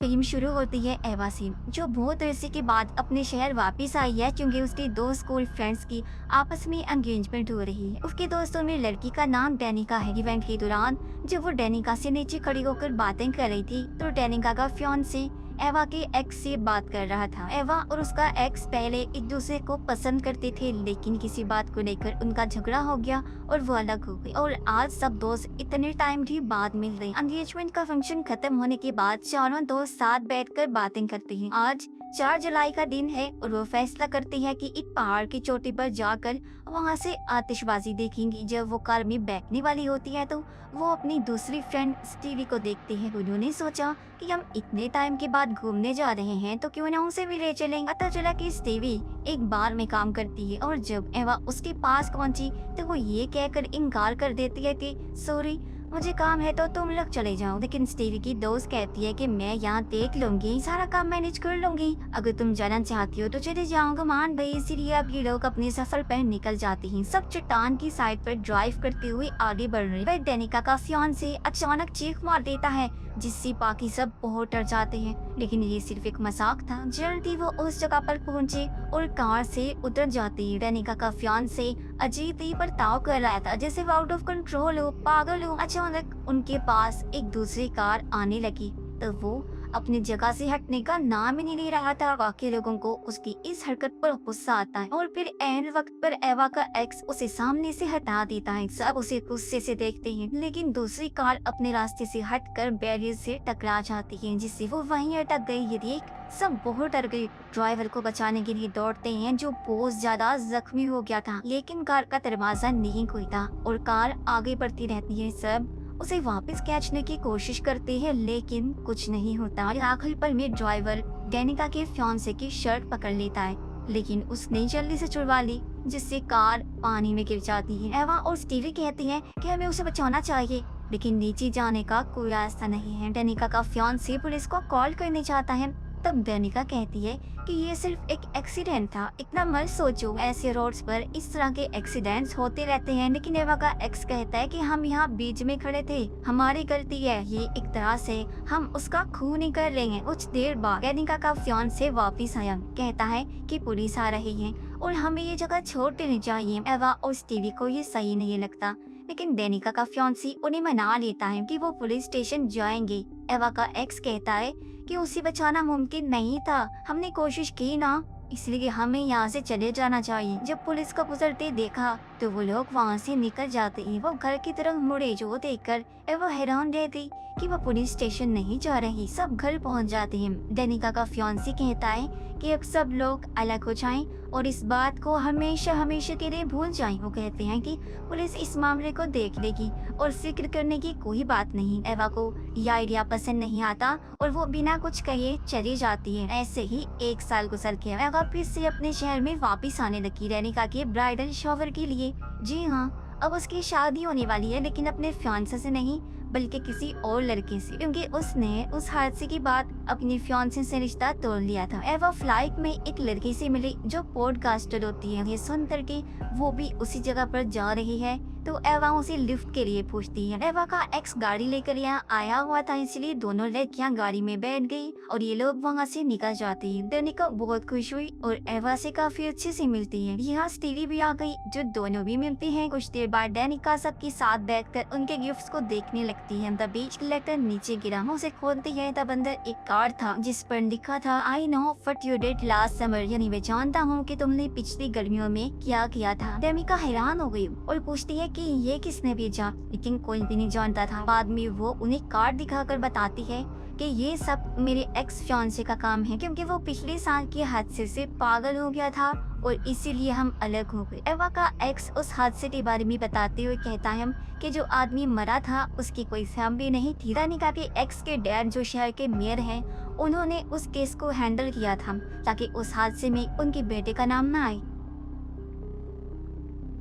Film शुरू होती है एवा से, जो बहुत अरसे के बाद अपने शहर वापस आई है क्योंकि उसके दो स्कूल फ्रेंड्स की आपस में एंगेजमेंट हो रही है। उसके दोस्तों में लड़की का नाम डेनिका है। इवेंट के दौरान जब वो डेनिका से नीचे खड़ी होकर बातें कर रही थी तो डेनिका का फियांसे एवा के एक्स से बात कर रहा था। एवा और उसका एक्स पहले एक दूसरे को पसंद करते थे, लेकिन किसी बात को लेकर उनका झगड़ा हो गया और वो अलग हो गए। और आज सब दोस्त इतने टाइम भी बाद मिल रहे। एंगेजमेंट का फंक्शन खत्म होने के बाद चारों दोस्त साथ बैठकर बातें करते हैं। आज 4 जुलाई का दिन है और वो फैसला करती है कि एक पहाड़ की चोटी पर जाकर वहां से आतिशबाजी देखेंगी। जब वो कार में बैठने वाली होती है तो वो अपनी दूसरी फ्रेंड स्टीवी को देखती है। उन्होंने सोचा कि हम इतने टाइम के बाद घूमने जा रहे हैं तो क्यों ना उसे भी ले चलें। पता चला कि स्टीवी एक बार में काम करती है और जब एवा उसके पास पहुंची तो वो ये कहकर इनकार कर देती है कि सॉरी, मुझे काम है तो तुम लोग चले जाओ। लेकिन स्टीवी की दोस्त कहती है कि मैं यहाँ देख लूंगी, सारा काम मैनेज कर लूंगी, अगर तुम जाना चाहती हो तो चले जाओ। कमान भाई, इसीलिए अब ये लोग अपने सफर पर निकल जाते हैं। सब चट्टान की साइड पर ड्राइव करते हुए आगे बढ़ रहे हैं। डेनिका का फियांसे अचानक चीख मार देता है जिससे बाकी सब बहुत डर जाते हैं, लेकिन ये सिर्फ एक मजाक था। जल्दी वो उस जगह पर पहुंचे और कार से उतर जाती है। डेनिका का फियांसे अजीब ही बर्ताव कर रहा था, जैसे वो आउट ऑफ कंट्रोल हो, पागल हो। अचानक उनके पास एक दूसरी कार आने लगी तो वो अपनी जगह से हटने का नाम ही नहीं ले रहा था। बाकी लोगों को उसकी इस हरकत पर गुस्सा आता है और फिर ऐन वक्त पर एवा का एक्स उसे सामने से हटा देता है। सब उसे गुस्से से देखते हैं, लेकिन दूसरी कार अपने रास्ते से हटकर बैरियर से टकरा जाती है, जिससे वो वहीं अटक गई। ये देख सब बहुत डर गए। ड्राइवर को बचाने के लिए दौड़ते हैं जो बहुत ज्यादा जख्मी हो गया था, लेकिन कार का दरवाजा नहीं खुलता और कार आगे बढ़ती रहती है। सब उसे वापस खींचने की कोशिश करते हैं, लेकिन कुछ नहीं होता। आखिर पर में ड्राइवर डेनिका के फियांसे की शर्ट पकड़ लेता है, लेकिन उसने जल्दी से छुड़वा ली, जिससे कार पानी में गिर जाती है। एवा और स्टीवी कहती हैं कि हमें उसे बचाना चाहिए, लेकिन नीचे जाने का कोई रास्ता नहीं है। डेनिका का फियांसे पुलिस को कॉल करने चाहता है। तब डेनिका कहती है कि ये सिर्फ एक एक्सीडेंट था, इतना मत सोचो, ऐसे रोड्स पर इस तरह के एक्सीडेंट्स होते रहते हैं। लेकिन एवा का एक्स कहता है कि हम यहाँ बीच में खड़े थे, हमारी गलती है, ये एक तरह से हम उसका खून ही कर रहे हैं। कुछ देर बाद डेनिका का फियांसे वापस आया, कहता है कि पुलिस आ रही है और हमें ये जगह छोड़ देनी चाहिए। एवा और स्टीवी को ये सही नहीं लगता, लेकिन डेनिका का फियांसे उन्हें मना लेता है कि वो पुलिस स्टेशन जाएंगे। एवा का एक्स कहता है कि उसे बचाना मुमकिन नहीं था, हमने कोशिश की ना, इसलिए हमें यहाँ से चले जाना चाहिए। जब पुलिस को गुजरते देखा तो वो लोग वहाँ से निकल जाते हैं। वो घर की तरफ मुड़े जो देखकर वो हैरान रह गई कि वो पुलिस स्टेशन नहीं जा रही। सब घर पहुँच जाते हैं। डेनिका का फियांसे कहता है कि अब सब लोग अलग हो जाएं और इस बात को हमेशा हमेशा के लिए भूल जाएं। वो कहते हैं कि पुलिस इस मामले को देख लेगी और फिक्र करने की कोई बात नहीं। एवा को यह आइडिया पसंद नहीं आता और वो बिना कुछ कहे चली जाती है। ऐसे ही 1 साल गुजर गया। एवा फिर से अपने शहर में वापस आने लगी डेनिका के ब्राइडल शॉवर के लिए। जी हाँ, अब उसकी शादी होने वाली है, लेकिन अपने फियांसे से नहीं बल्कि किसी और लड़के से, क्योंकि उसने उस हादसे के बाद अपनी फियांसे से रिश्ता तोड़ लिया था। एवा फ्लाइट में एक लड़की से मिली जो पॉडकास्टर होती है। ये सुनकर के वो भी उसी जगह पर जा रही है तो एवा उसे लिफ्ट के लिए पूछती है। एवा का एक्स गाड़ी लेकर यहाँ आया हुआ था, इसलिए दोनों लड़कियां गाड़ी में बैठ गई और ये लोग वहाँ से निकल जाते हैं। डेनिका बहुत खुश हुई और एवा से काफी अच्छे से मिलती है। यहाँ स्टीवी भी आ गई, जो दोनों भी मिलती हैं। कुछ देर बाद डेनिका सबके साथ बैठकर उनके गिफ्ट्स को देखने लगती है। तभी लेटर नीचे गिरा, उसे खोलती है तब अंदर एक कार्ड था जिस पर लिखा था I know what you did last summer, यानी मैं जानता हूँ कि तुमने पिछली गर्मियों में क्या किया था। डेनिका हैरान हो गई और पूछती है कि ये किसने भेजा, लेकिन कोई भी नहीं जानता था। बाद में वो उन्हें कार्ड दिखाकर बताती है कि ये सब मेरे एक्स फियांसे का काम है, क्योंकि वो पिछले साल के हादसे से पागल हो गया था और इसीलिए हम अलग हो गए। एवा का एक्स उस हादसे के बारे में बताते हुए कहता है कि जो आदमी मरा था उसकी कोई फैमिली नहीं थी। डेनिका के एक्स के डैड जो शहर के मेयर हैं, उन्होंने उस केस को हैंडल किया था ताकि उस हादसे में उनके बेटे का नाम न आए।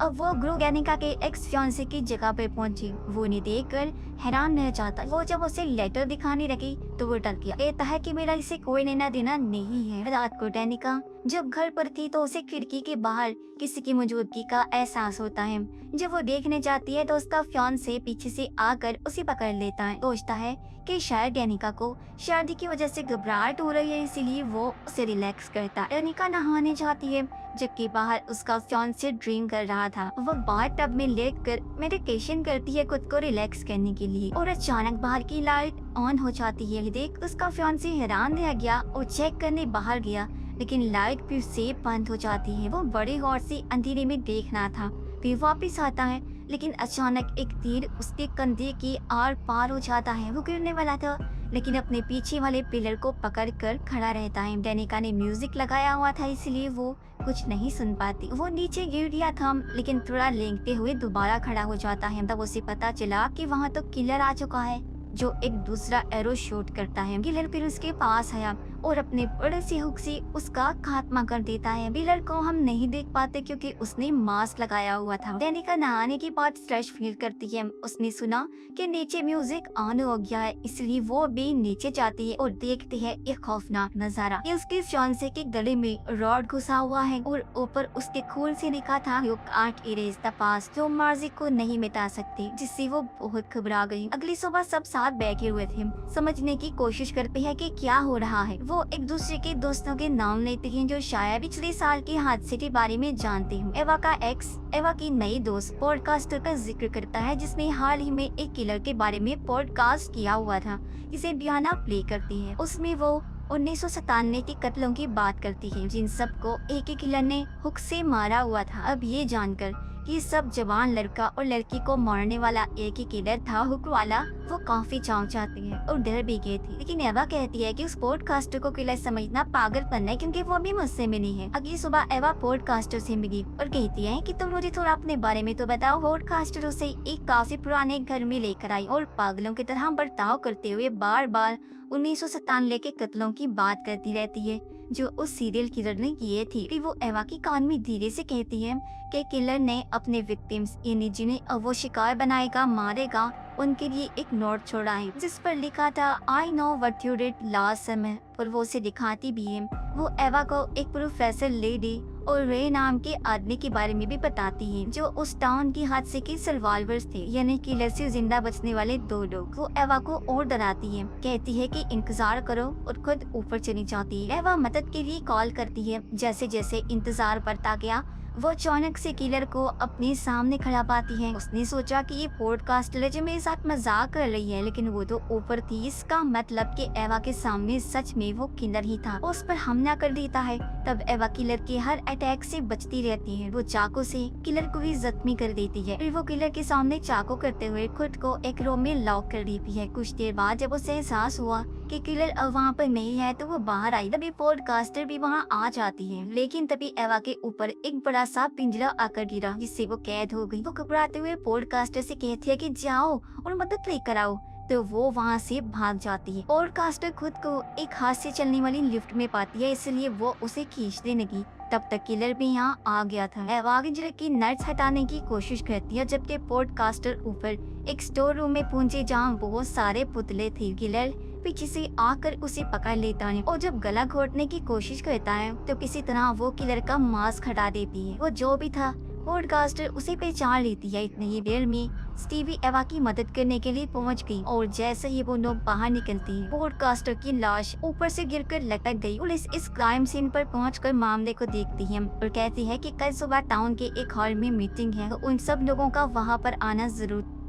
अब वो ग्रू डेनिका के एक्स फियांसे की जगह पे पहुंची। वो उन्हें देखकर हैरान रह जाता। वो जब उसे लेटर दिखाने लगी तो वो डर गया। कहता है कि मेरा इसे कोई लेना देना नहीं है। रात को डेनिका जब घर पर थी तो उसे खिड़की के बाहर किसी की मौजूदगी का एहसास होता है। जब वो देखने जाती है तो उसका फियांसे पीछे से आकर उसे पकड़ लेता है। सोचता है कि शायद डेनिका को शादी की वजह से घबराहट हो रही है, इसीलिए वो उसे रिलैक्स करता है। डेनिका नहाने जाती है जबकि बाहर उसका फियांसे ड्रिंक कर रहा था। वो बाथ टब में लेटकर मेडिटेशन करती है खुद को रिलैक्स करने के लिए, और अचानक बाहर की लाइट ऑन हो जाती है। देख उसका फियांसे हैरान रह गया और चेक करने बाहर गया, लेकिन लाइट फिर से बंद हो जाती है। वो बड़े गौर से अंधेरे में देखना था। फिर वापस आता है, लेकिन अचानक एक तीर उसके कंधे की आर पार हो जाता है। वो गिरने वाला था, लेकिन अपने पीछे वाले पिलर को पकड़कर खड़ा रहता है। डेनिका ने म्यूजिक लगाया हुआ था, इसलिए वो कुछ नहीं सुन पाती। वो नीचे गिर गया था, लेकिन थोड़ा लेंघते हुए दोबारा खड़ा हो जाता है। तब उसे पता चला कि वहाँ तो किलर आ चुका है, जो एक दूसरा एरो शूट करता है। किलर फिर उसके पास आया और अपने बड़े से हुक से उसका खात्मा कर देता है। किलर को हम नहीं देख पाते क्योंकि उसने मास्क लगाया हुआ था। डेनिका नहाने के बाद फ्रेश फील करती है। उसने सुना कि नीचे म्यूजिक ऑन हो गया है, इसलिए वो भी नीचे जाती है और देखती है एक खौफनाक नजारा। ये उसके फियांसे के गले में रॉड घुसा हुआ है और ऊपर उसके खून से लिखा था you can't erase the past, जो माजी को नहीं मिटा सकती, जिससे वो बहुत घबरा गई। अगली सुबह सब साथ बैठे हुए थे, समझने की कोशिश करते हैं कि क्या हो रहा है। वो एक दूसरे के दोस्तों के नाम लेते हैं जो शायद पिछले साल के हादसे के बारे में जानते हैं। एवा का एक्स एवा की नई दोस्त पॉडकास्टर का जिक्र करता है, जिसने हाल ही में एक किलर के बारे में पॉडकास्ट किया हुआ था, जिसे डियाना प्ले करती है। उसमें वो 1997 के कत्लों की बात करती है, जिन सबको एक ही किलर ने हुक से मारा हुआ था। अब ये जानकर कि सब जवान लड़का और लड़की को मारने वाला एक ही किलर था, हुक वाला, वो काफी चौंक जाती है और डर भी गई थी। लेकिन एवा कहती है कि उस पॉडकास्टर को किलर समझना पागलपन है, क्योंकि वो भी मुझसे मिली है। अगली सुबह एवा पॉडकास्टर से मिली और कहती है कि तुम मुझे थोड़ा अपने बारे में तो बताओ। पॉडकास्टर उसे एक काफी पुराने घर में लेकर आई और पागलों की तरह बर्ताव करते हुए बार बार 1997 के कत्लों की बात करती रहती है जो उस सीरियल किलर ने किए थे। फिर वो एवा की कान में धीरे से कहती है कि किलर ने अपने विक्टिम्स, यानी जिन्हें अब वो शिकार बनाएगा, मारेगा, उनके लिए एक नोट छोड़ा है जिस पर लिखा था I know what you did last summer. और वो उसे दिखाती भी है। वो एवा को एक प्रोफेसर लेडी और रे नाम के आदमी के बारे में भी बताती है, जो उस टाउन की हादसे के सर्वाइवर्स थे, यानी किलर से जिंदा बचने वाले 2 लोग। वो एवा को और डराती है, कहती है कि इंतजार करो, और खुद ऊपर चली जाती है। एवा मदद के लिए कॉल करती है। जैसे जैसे इंतजार बढ़ता गया, वो अचानक से किलर को अपने सामने खड़ा पाती है। उसने सोचा कि ये पॉडकास्टर जो मेरे साथ मजाक कर रही है, लेकिन वो तो ऊपर थी। इसका मतलब कि एवा के सामने सच में वो किलर ही था। उस पर हमला कर देता है। तब एवा किलर के हर अटैक से बचती रहती है। वो चाकू से किलर को भी जख्मी कर देती है। फिर वो किलर के सामने चाकू करते हुए खुद को एक रूम में लॉक कर देती है। कुछ देर बाद जब उसे एहसास हुआ कि किलर अब वहाँ पर नहीं है, तो वो बाहर आई। तभी पॉडकास्टर भी वहाँ आ जाती है, लेकिन तभी एवा के ऊपर एक बड़ा सा पिंजरा आकर गिरा, जिससे वो कैद हो गई। वो घबराते हुए पॉडकास्टर से कहती है कि जाओ और मदद लेकर आओ, तो वो वहाँ से भाग जाती है। पॉडकास्टर खुद को एक हाथ से चलने वाली लिफ्ट में पाती है, इसलिए वो उसे खींचने लगी। तब तक किलर भी यहाँ आ गया था। एवा पिंजरे की नट्स हटाने की कोशिश करती है, जबकि पॉडकास्टर ऊपर एक स्टोर रूम में पहुंचे जहाँ बहुत सारे पुतले थे। किलर पीछे से आकर उसे पकड़ लेता है और जब गला घोटने की कोशिश करता है तो किसी तरह वो किलर का मास्क हटा देती है। वो जो भी था, पॉडकास्टर उसे पहचान लेती है। इतनी ही देर में स्टीवी एवा की मदद करने के लिए पहुंच गई और जैसे ही वो लोग बाहर निकलती है, पॉडकास्टर की लाश ऊपर से गिरकर लटक गई। पुलिस इस क्राइम सीन पर पहुंचकर मामले को देखती है और कहती है कि कल सुबह टाउन के एक हॉल में मीटिंग है, तो उन सब लोगों का वहां पर आना जरूर।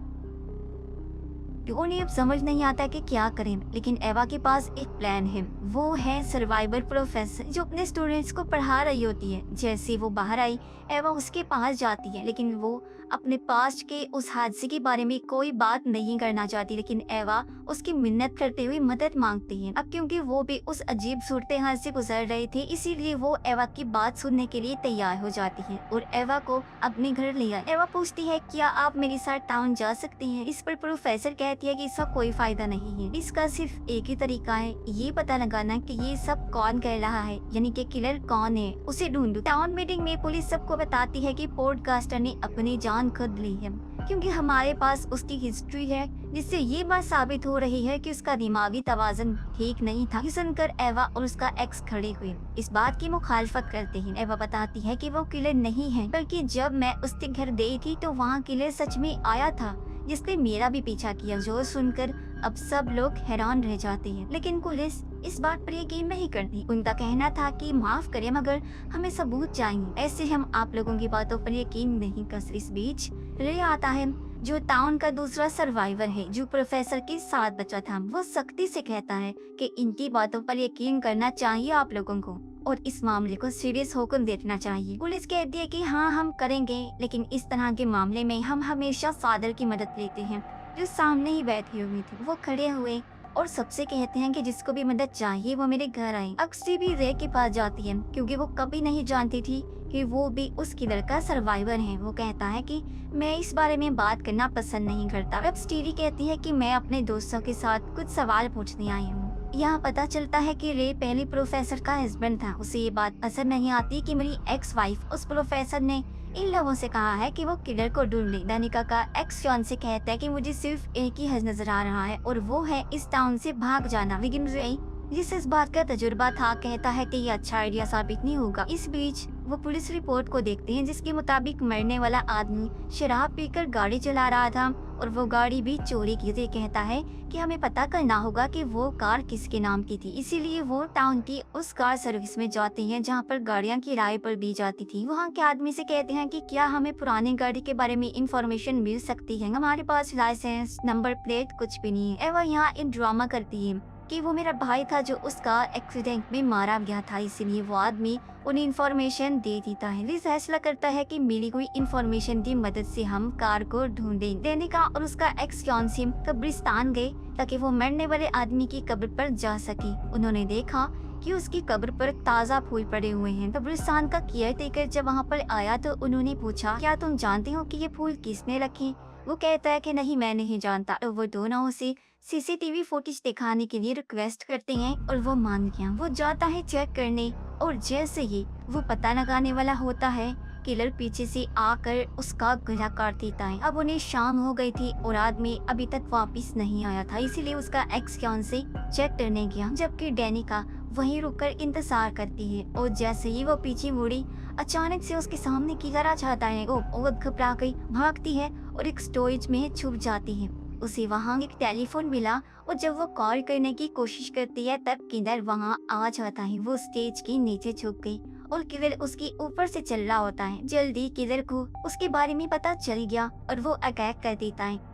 उन्हें अब समझ नहीं आता कि क्या करें, लेकिन एवा के पास एक प्लान है। वो है सर्वाइवर प्रोफेसर जो अपने स्टूडेंट्स को पढ़ा रही होती है। जैसे वो बाहर आई, एवा उसके पास जाती है, लेकिन वो अपने पास्ट के उस हादसे के बारे में कोई बात नहीं करना चाहती। लेकिन एवा उसकी मिन्नत करते हुए मदद मांगती है। अब क्योंकि वो भी उस अजीब सूरत हाल से गुजर रहे थे, इसीलिए वो एवा की बात सुनने के लिए तैयार हो जाती है और एवा को अपने घर ले आए। एवा पूछती है क्या आप मेरे साथ टाउन जा सकती हैं। इस पर प्रोफेसर कह कहती है कि इसका कोई फायदा नहीं है, इसका सिर्फ एक ही तरीका है, ये पता लगाना कि ये सब कौन कर रहा है, यानी कि किलर कौन है, उसे ढूंढो। टाउन मीटिंग में पुलिस सबको बताती है कि पॉडकास्टर ने अपनी जान खुद ली है, क्योंकि हमारे पास उसकी हिस्ट्री है, जिससे ये बात साबित हो रही है कि उसका दिमागी तवाज़ुन ठीक नहीं था। ये सुनकर एवा और उसका एक्स खड़े हुए इस बात की मुखालफत करते हैं। एवा बताती है कि वो किलर नहीं है, बल्कि जब मैं उसके घर गई थी तो वहाँ किलर सच में आया था, जिसने मेरा भी पीछा किया। जो सुनकर अब सब लोग हैरान रह जाते हैं, लेकिन पुलिस इस बात पर यकीन नहीं करती। उनका कहना था कि माफ करें, मगर हमें सबूत चाहिए, ऐसे हम आप लोगों की बातों पर यकीन नहीं कर सकते। इस बीच रे आता है, जो टाउन का दूसरा सर्वाइवर है, जो प्रोफेसर के साथ बचा था। वो सख्ती से कहता है कि इनकी बातों पर यकीन करना चाहिए आप लोगों को, और इस मामले को सीरियस होकर देखना चाहिए। पुलिस कहती है कि हाँ, हम करेंगे, लेकिन इस तरह के मामले में हम हमेशा फादर की मदद लेते हैं, जो सामने ही बैठे हुए थे। वो खड़े हुए और सबसे कहते हैं कि जिसको भी मदद चाहिए वो मेरे घर आए। अक्सी भी रे के पास जाती है, क्योंकि वो कभी नहीं जानती थी कि वो भी उस किलर का सर्वाइवर है। वो कहता है कि मैं इस बारे में बात करना पसंद नहीं करता। अब स्टीरी कहती है कि मैं अपने दोस्तों के साथ कुछ सवाल पूछने आई हूँ। यहाँ पता चलता है कि रे पहले प्रोफेसर का हस्बैंड था। उसे ये बात असर नहीं आती कि मेरी एक्स वाइफ उस प्रोफेसर ने इन लोगों से कहा है कि वो किलर को ढूंढ ले। दानिका का एक्स फियांसे कहता है कि मुझे सिर्फ एक ही हज नजर आ रहा है, और वो है इस टाउन से भाग जाना। लेकिन रे, जिसे इस बात का तजुर्बा था, कहता है कि ये अच्छा आइडिया साबित नहीं होगा। इस बीच वो पुलिस रिपोर्ट को देखते हैं, जिसके मुताबिक मरने वाला आदमी शराब पीकर गाड़ी चला रहा था, और वो गाड़ी भी चोरी की थी। कहता है कि हमें पता करना होगा कि वो कार किसके नाम की थी, इसीलिए वो टाउन की उस कार सर्विस में जाते हैं जहाँ पर गाड़ियाँ किराए पर दी जाती थी। वहाँ के आदमी से कहते हैं कि क्या हमें पुरानी गाड़ी के बारे में इंफॉर्मेशन मिल सकती है, हमारे पास लाइसेंस, नंबर प्लेट कुछ भी नहीं है। एवा यहाँ एक ड्रामा करती है कि वो मेरा भाई था जो उसका एक्सीडेंट में मारा गया था, इसीलिए वो आदमी उन्हें इंफॉर्मेशन दे देता है। वे फैसला करता है कि मिली हुई इंफॉर्मेशन की मदद से हम कार को ढूंढें। दानिका और उसका एक्स फियांसे कब्रिस्तान गए ताकि वो मरने वाले आदमी की कब्र पर जा सके। उन्होंने देखा कि उसकी कब्र पर ताज़ा फूल पड़े हुए हैं। कब्रिस्तान का केयरटेकर जब वहाँ पर आया तो उन्होंने पूछा, क्या तुम जानते हो कि ये फूल किसने रखे? वो कहता है कि नहीं, मैं नहीं जानता। तो वो दोनों उसे सीसीटीवी फुटेज दिखाने के लिए रिक्वेस्ट करते हैं, और वो मान गया। वो जाता है चेक करने, और जैसे ही वो पता लगाने वाला होता है, किलर पीछे से आकर उसका गला काट देता है। अब उन्हें शाम हो गई थी और आदमी अभी तक वापस नहीं आया था, इसीलिए उसका एक्स फियांसे चेक करने गया, जबकि दानिका वहीं रुककर इंतजार करती है। और जैसे ही वो पीछे मुड़ी, अचानक से उसके सामने किलर आ जाता है। वो बहुत घबरा गई भागती है और एक स्टोरेज में छुप जाती है। उसे वहाँ एक टेलीफोन मिला, और जब वो कॉल करने की कोशिश करती है तब किलर वहाँ आ जाता है। वो स्टेज के नीचे छुप गई और किलर उसके ऊपर से चल रहा होता है। जल्दी किलर को उसके बारे में पता चल गया और वो अटैक कर देता है।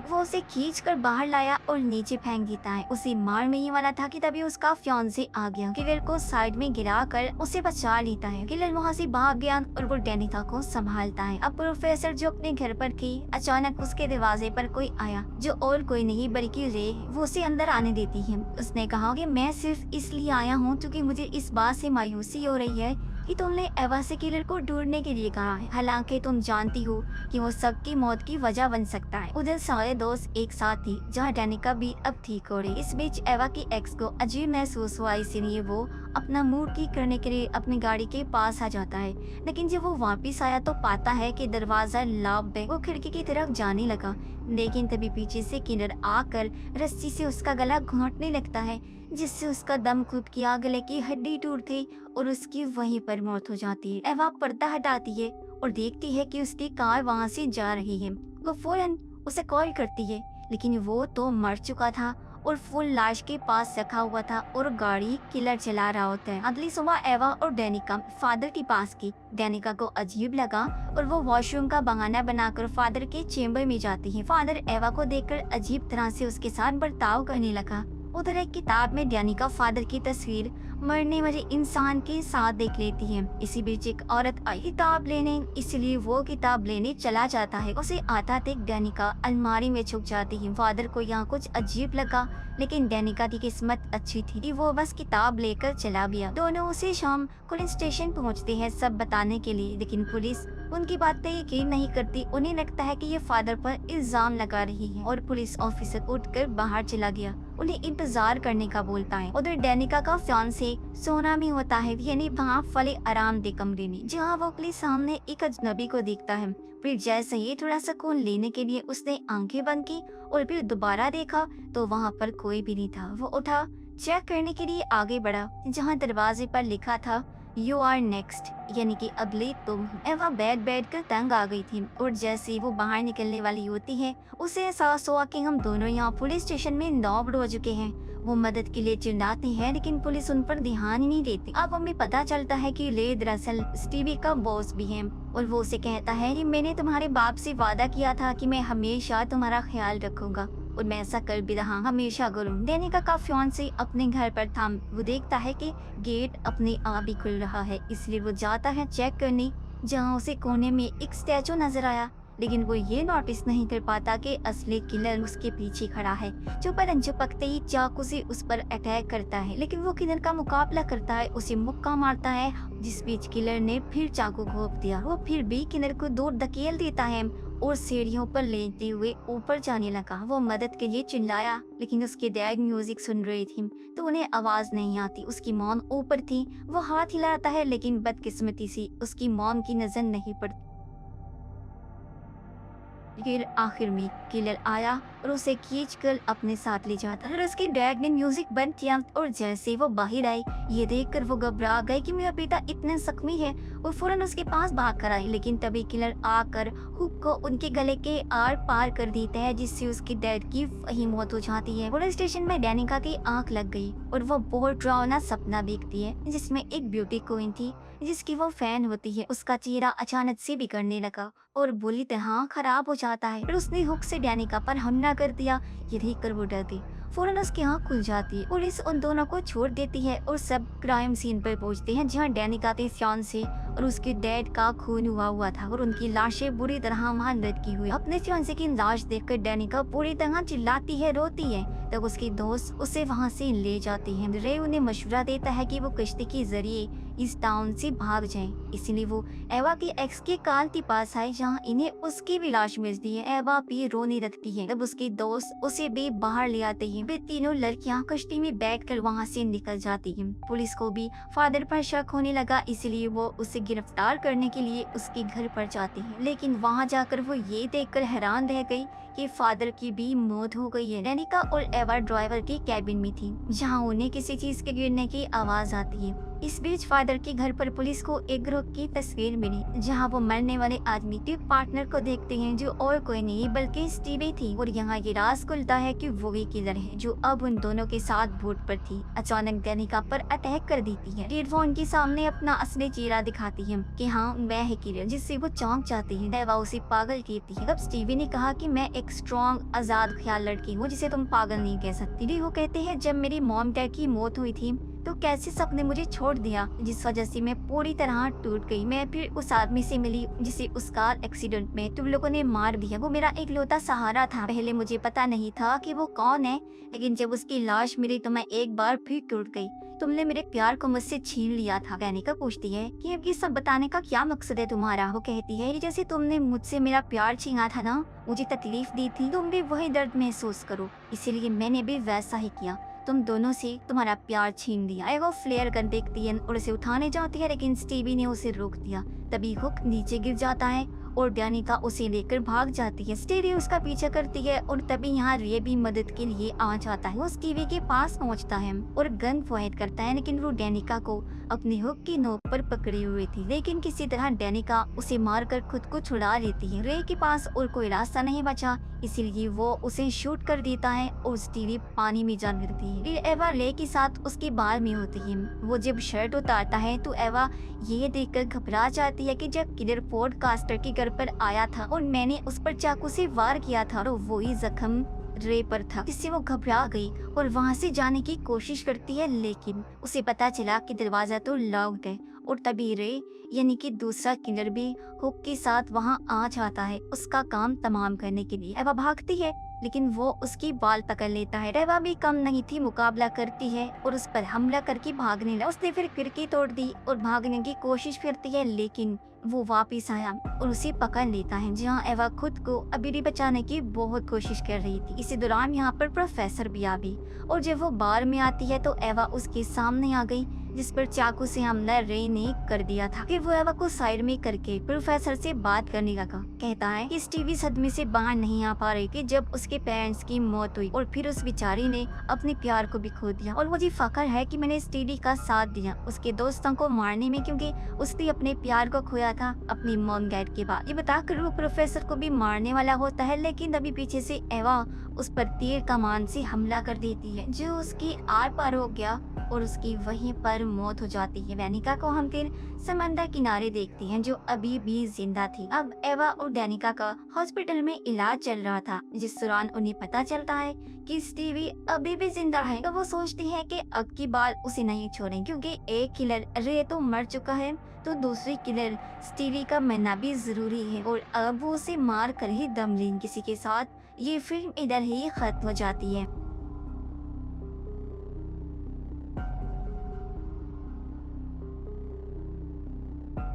वो उसे खींच कर बाहर लाया और नीचे फेंक देता है। उसे मारने ही वाला था कि तभी उसका फियांसे आ गया। किलर को साइड में गिरा कर उसे बचा लेता है। किलर वहाँ से भाग गया और वो दानिका को संभालता है। अब प्रोफेसर जो अपने घर पर थी, अचानक उसके दरवाजे पर कोई आया, जो और कोई नहीं बल्कि रे। वो उसे अंदर आने देती है। उसने कहा कि मैं सिर्फ इसलिए आया हूँ क्योंकि मुझे इस बात से मायूसी हो रही है कि तुमने एवा से किलर को ढूंढने के लिए कहा है, हालांकि तुम जानती हो कि वो सबकी मौत की वजह बन सकता है। उधर सारे दोस्त एक साथ थी, जहाँ दानिका भी अब ठीक हो रही। इस बीच एवा की एक्स को अजीब महसूस हुआ, इसीलिए वो अपना मूड ठीक करने के लिए अपनी गाड़ी के पास आ जाता है। लेकिन जब वो वापस आया तो पाता है कि दरवाजा लॉक है। वो खिड़की की तरफ जाने लगा, लेकिन तभी पीछे से किलर आकर रस्सी से उसका गला घोंटने लगता है, जिससे उसका दम घुट गया, गले की हड्डी टूटती और उसकी वहीं पर मौत हो जाती है। एवा पर्दा हटाती है और देखती है कि उसकी कार वहाँ से जा रही है। वो फौरन उसे कॉल करती है, लेकिन वो तो मर चुका था और फुल लाश के पास रखा हुआ था और गाड़ी किलर चला रहा होता है। अगली सुबह एवा और दानिका फादर के पास की। दानिका को अजीब लगा और वो वॉशरूम का बहाना बनाकर फादर के चेम्बर में जाती है। फादर एवा को देखकर अजीब तरह से उसके साथ बर्ताव करने लगा। उधर एक किताब में दानिका फादर की तस्वीर मरने वाले इंसान के साथ देख लेती है। इसी बीच एक औरत आई किताब लेने, इसलिए वो किताब लेने चला जाता है। उसे आता देख डेनिका अलमारी में छुप जाती है। फादर को यहाँ कुछ अजीब लगा, लेकिन डेनिका की किस्मत अच्छी थी कि वो बस किताब लेकर चला गया। दोनों उसी शाम पुलिस स्टेशन पहुँचते हैं सब बताने के लिए, लेकिन पुलिस उनकी बातें यकीन नहीं करती। उन्हें लगता है कि ये फादर पर इल्जाम लगा रही है और पुलिस ऑफिसर उठकर बाहर चला गया। उन्हें इंतजार करने का बोलता है। उधर डेनिका का फियांसे सोना में होता है, यानी भाप वाले आरामदेह कमरे में, जहाँ वो अपने सामने एक अजनबी को देखता है। फिर जैसे ही थोड़ा सुकून लेने के लिए उसने आंखें बंद की और फिर दोबारा देखा तो वहाँ पर कोई भी नहीं था। वो उठा, चेक करने के लिए आगे बढ़ा, जहाँ दरवाजे पर लिखा था यू आर नेक्स्ट, यानी कि अगले तुम। एवा बैठ कर तंग आ गई थी और जैसे ही वो बाहर निकलने वाली होती है उसे एहसास हुआ कि हम दोनों यहाँ पुलिस स्टेशन में 9 बज हो चुके हैं। वो मदद के लिए चिल्लाते हैं, लेकिन पुलिस उन पर ध्यान ही नहीं देती। अब हमें पता चलता है कि ले दरअसल स्टीवी का बॉस भी है और वो उसे कहता है कि मैंने तुम्हारे बाप से वादा किया था कि मैं हमेशा तुम्हारा ख्याल रखूंगा और मैं ऐसा कर भी रहा, हमेशा करूँ। डेनिका का फियांसे अपने घर पर था। वो देखता है कि गेट अपने आप ही खुल रहा है, इसलिए वो जाता है चेक करने, जहाँ उसे कोने में एक स्टैचू नजर आया। लेकिन वो ये नोटिस नहीं कर पाता कि असली किलर उसके पीछे खड़ा है, जो पलंग झपकते ही चाकू से उस पर अटैक करता है। लेकिन वो किलर का मुकाबला करता है, उसे मुक्का मारता है, जिस बीच किलर ने फिर चाकू घोंप दिया। वो फिर भी किलर को दूर धकेल देता है और सीढ़ियों पर लेटते हुए ऊपर जाने लगा। वो मदद के लिए चिल्लाया, लेकिन उसके डैड म्यूजिक सुन रही थी तो उन्हें आवाज नहीं आती। उसकी मॉम ऊपर थी। वो हाथ हिलाता है, लेकिन बदकिस्मती से उसकी मॉम की नजर नहीं पड़ती। फिर आखिर में किलर आया और उसे खींचकर अपने साथ ले जाता है। उसके डैड ने म्यूजिक बंद किया और जैसे वो बाहर आई, ये देखकर वो घबरा गए कि मेरा बेटा इतना जख्मी है। वो फौरन उसके पास भाग कर आई, लेकिन तभी किलर आकर हुक को उनके गले के आर पार कर देता है, जिससे उसके डैड की वही मौत हो जाती है। पुलिस स्टेशन में डेनिका की आंख लग गई और वो बहुत डरावना सपना देखती है, जिसमें एक ब्यूटी क्वीन थी जिसकी वो फैन होती है। उसका चेहरा अचानक से बिगड़ने लगा और बुरी तरह खराब हो जाता है। फिर उसने हुक से डेनिका पर हमला कर दिया। ये देखकर वो डर गई। फौरन उसकी आंख खुल जाती है। पुलिस उन दोनों को छोड़ देती है और सब क्राइम सीन पर पहुंचते हैं, जहां डेनिका के फियांसे और उसके डैड का खून हुआ था और उनकी लाशें बुरी तरह वहां लटकी हुई। अपने फियांसे की लाश देखकर डेनिका पूरी तरह चिल्लाती है, रोती है। तब उसकी दोस्त उसे वहां से ले जाती है। रे उन्हें मशवरा देता है कि वो कश्ती के जरिए इस टाउन से भाग जाएं। इसलिए वो एवा के एक्स के कार के पास आए, जहाँ इन्हें उसकी भी लाश मिलती है। एवा भी रोने लगती है। तब उसकी दोस्त उसे भी बाहर ले आते हैं। वे तीनों लड़कियां कश्ती में बैठकर वहां से निकल जाती हैं। पुलिस को भी फादर पर शक होने लगा, इसलिए वो उसे गिरफ्तार करने के लिए उसके घर पर जाती है। लेकिन वहां जाकर वो ये देखकर हैरान रह गई कि फादर की भी मौत हो गई है। डेनिका और एवा ड्राइवर के कैबिन में थी, जहाँ उन्हें किसी चीज के गिरने की आवाज आती है। इस बीच फादर के घर पर पुलिस को एक ग्रुप की तस्वीर मिली, जहां वो मरने वाले आदमी के पार्टनर को देखते हैं, जो और कोई नहीं बल्कि स्टीवी थी। और यहाँ ये राज खुलता है कि वो ही किलर है, जो अब उन दोनों के साथ बोट पर थी। अचानक डेनिका पर अटैक कर देती है। रेडफोन के सामने अपना असली चेहरा दिखाती है कि हाँ मैं है किलर, जिससे वो चौंक जाती है। एवा उसे पागल कहती है। तब स्टीवी ने कहा कि मैं एक स्ट्रॉन्ग आजाद ख्याल लड़की हूँ, जिसे तुम पागल नहीं कह सकती। वो कहते हैं जब मेरी मॉम डैड की मौत हुई थी तो कैसे सबने मुझे छोड़ दिया, जिस वजह से मैं पूरी तरह टूट गई। मैं फिर उस आदमी से मिली जिसे उस कार एक्सीडेंट में तुम लोगों ने मार दिया। वो मेरा एक लौता सहारा था। पहले मुझे पता नहीं था कि वो कौन है, लेकिन जब उसकी लाश मिली तो मैं एक बार फिर टूट गई। तुमने मेरे प्यार को मुझसे छीन लिया था। डेनिका पूछती है कि अब ये सब बताने का क्या मकसद है तुम्हारा। वो कहती है जैसे तुमने मुझसे मेरा प्यार छीना था ना, मुझे तकलीफ दी थी, तुम भी वही दर्द महसूस करो, इसीलिए मैंने भी वैसा ही किया। तुम दोनों से तुम्हारा प्यार छीन लिया। एगो फ्लेयर गन देखती है और उसे उठाने जाती है, लेकिन स्टीवी ने उसे रोक दिया। तभी हुक नीचे गिर जाता है और डेनिका उसे लेकर भाग जाती है। स्टीवी उसका पीछा करती है और तभी यहाँ रे भी मदद के लिए आ जाता है। वो स्टीवी के पास पहुँचता है और गन पॉइंट करता है, लेकिन वो डेनिका को अपनी हुक की नोक पर पकड़ी हुई थी। लेकिन किसी तरह डेनिका उसे मारकर खुद को छुड़ा लेती है। रे के पास और कोई रास्ता नहीं बचा, इसीलिए वो उसे शूट कर देता है और स्टीवी पानी में जा गिरती है। एवा रे के साथ उसके बाल में होती है। वो जब शर्ट उतारता है तो एवा ये देखकर घबरा जाती है कि जब किलर पॉडकास्टर के घर पर आया था और मैंने उस पर चाकू से वार किया था, तो वही जख्म रे पर था, जिससे वो घबरा गई और वहाँ से जाने की कोशिश करती है, लेकिन उसे पता चला कि दरवाजा तो लॉक्ड है। और तभी रे यानी कि दूसरा किलर भी हुक के साथ वहाँ आ जाता है उसका काम तमाम करने के लिए। एवा भागती है लेकिन वो उसकी बाल पकड़ लेता है। रेवा भी कम नहीं थी, मुकाबला करती है और उस पर हमला करके भागने लगा। उसने फिर खिड़की तोड़ दी और भागने की कोशिश करती है, लेकिन वो वापिस आया और उसे पकड़ लेता है, जहाँ एवा खुद को अभी भी बचाने की बहुत कोशिश कर रही थी। इसी दौरान यहाँ पर प्रोफेसर भी आ गई और जब वो बार में आती है तो एवा उसके सामने आ गई, जिस पर चाकू से हमला रे ने कर दिया था। फिर वो एवा को साइड में करके प्रोफेसर से बात करने लगा। कहता है कि स्टीवी सदमे से बाहर नहीं आ पा रही थी जब उसके पेरेंट्स की मौत हुई और फिर उस बेचारी ने अपने प्यार को भी खो दिया, और मुझे फख्र है कि मैंने स्टीवी का साथ दिया उसके दोस्तों को मारने में, क्योंकि उसने अपने प्यार को खोया था अपनी मॉम डैड के बाद। ये बताकर वो प्रोफेसर को भी मारने वाला होता है, लेकिन तभी पीछे से एवा उस पर तीर कमान से हमला कर देती है, जो उसकी आर पार हो गया और उसकी वहीं पर मौत हो जाती है। डेनिका को हम फिर समंदर किनारे देखते हैं, जो अभी भी जिंदा थी। अब एवा और डेनिका का हॉस्पिटल में इलाज चल रहा था, जिस दौरान उन्हें पता चलता है कि स्टीवी अभी भी जिंदा है। तो वो सोचती है कि अब की बार उसे नहीं छोड़ें, क्योंकि एक किलर रे तो मर चुका है, तो दूसरी किलर स्टीवी का मरना भी जरूरी है और अब वो उसे मार कर ही दम लेंगे किसी के साथ। ये फिल्म इधर ही खत्म हो जाती है।